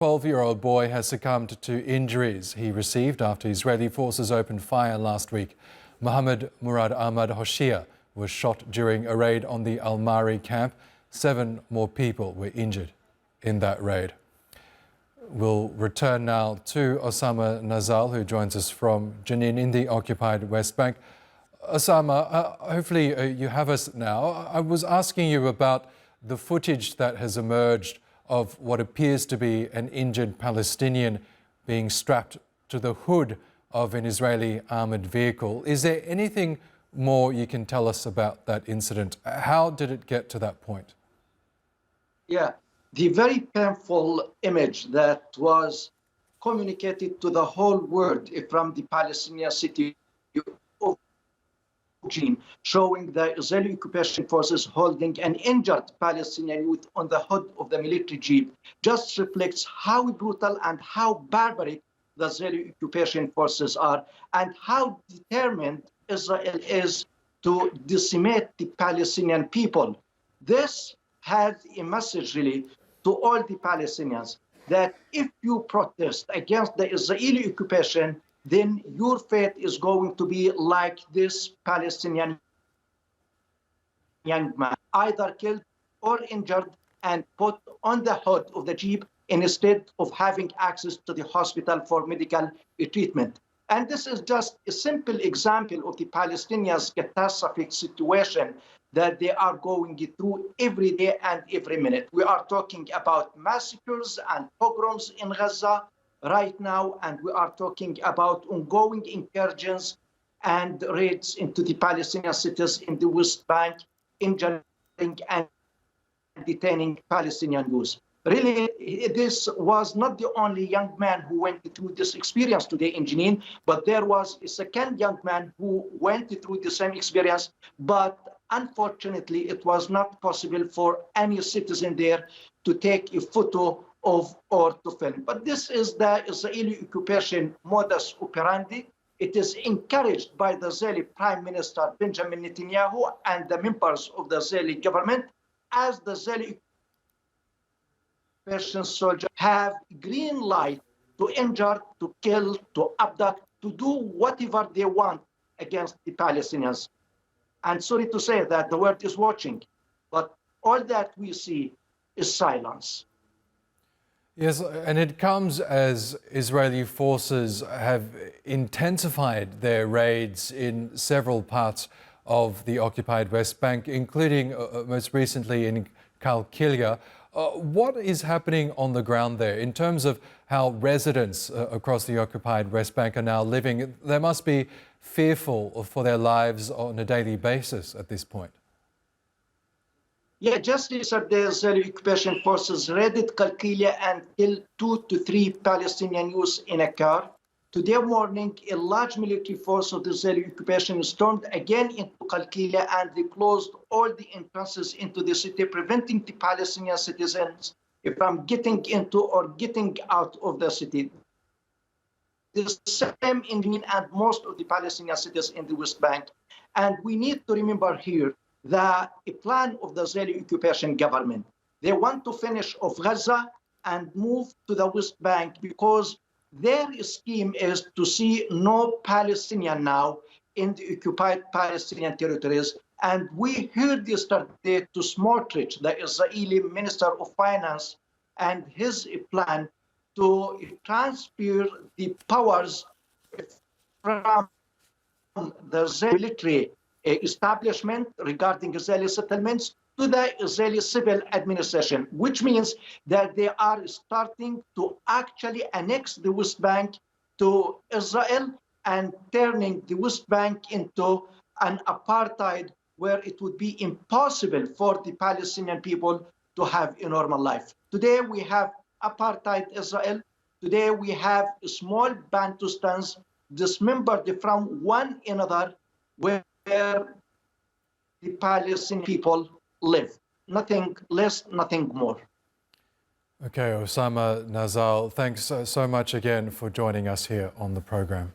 12-year-old boy has succumbed to injuries he received after Israeli forces opened fire last week. Mohammed Murad Ahmad Hoshia was shot during a raid on the Al-Mari camp. 7 more people were injured in that raid. We'll return now to Osama Nazzal, who joins us from Jenin in the occupied West Bank. Osama, hopefully you have us now. I was asking you about the footage that has emerged of what appears to be an injured Palestinian being strapped to the hood of an Israeli armoured vehicle. Is there anything more you can tell us about that incident? How did it get to that point? Yeah, the very painful image that was communicated to the whole world from the Palestinian city of Jenin, showing the Israeli occupation forces holding an injured Palestinian youth on the hood of the military jeep, just reflects how brutal and how barbaric the Israeli occupation forces are, and how determined Israel is to decimate the Palestinian people. This has a message really to all the Palestinians that if you protest against the Israeli occupation, then your fate is going to be like this Palestinian young man, either killed or injured and put on the hood of the jeep instead of having access to the hospital for medical treatment. And this is just a simple example of the Palestinians' catastrophic situation that they are going through every day and every minute. We are talking about massacres and pogroms in Gaza right now, and we are talking about ongoing incursions and raids into the Palestinian cities in the West Bank, injuring and detaining Palestinian youth. Really, this was not the only young man who went through this experience today in Jenin, but there was a second young man who went through the same experience, but unfortunately, it was not possible for any citizen there to take a photo of or to film. But this is the Israeli occupation modus operandi. It is encouraged by the Israeli Prime Minister Benjamin Netanyahu and the members of the Israeli government, as the Israeli occupation soldiers have green light to injure, to kill, to abduct, to do whatever they want against the Palestinians. And sorry to say that the world is watching, but all that we see is silence. Yes, and it comes as Israeli forces have intensified their raids in several parts of the occupied West Bank, including most recently in Qalqilia. What is happening on the ground there in terms of how residents across the occupied West Bank are now living? They must be fearful for their lives on a daily basis at this point. Yeah, just yesterday, Israeli occupation forces raided Qalqilia and killed 2 to 3 Palestinian youths in a car. Today morning, a large military force of the Israeli occupation stormed again into Qalqilia, and they closed all the entrances into the city, preventing the Palestinian citizens from getting into or getting out of the city. The same in Jenin and most of the Palestinian cities in the West Bank. And we need to remember here that a plan of the Israeli occupation government. They want to finish off Gaza and move to the West Bank because their scheme is to see no Palestinian now in the occupied Palestinian territories. And we heard yesterday to Smotrich, the Israeli Minister of Finance, and his plan to transfer the powers from the Israeli military establishment regarding Israeli settlements to the Israeli civil administration, which means that they are starting to actually annex the West Bank to Israel and turning the West Bank into an apartheid where it would be impossible for the Palestinian people to have a normal life. Today we have apartheid Israel. Today we have small Bantustans dismembered from one another where the Palestinian people live. Nothing less, nothing more. Okay, Osama Nazzal, thanks so much again for joining us here on the program.